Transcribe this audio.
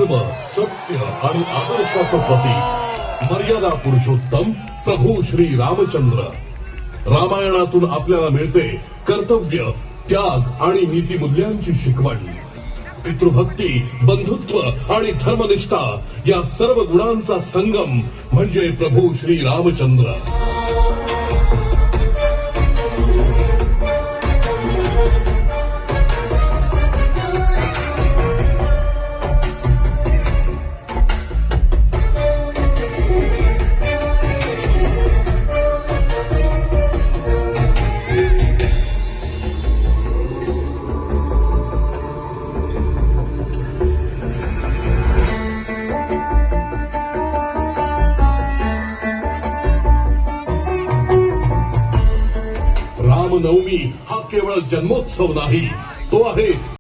धर्म, सत्य आणि आदर्शाचं प्रतीक मर्यादा पुरुषोत्तम प्रभू श्री रामचंद्र. रामायणातून आपल्याला मिळते कर्तव्य, त्याग आणि नीतिमूल्यांची शिकवण. पितृभक्ती, बंधुत्व आणि धर्मनिष्ठा या सर्व गुणांचा संगम म्हणजे प्रभू श्री रामचंद्र. रामनवमी हा केवळ जन्मोत्सव नाही, तो आहे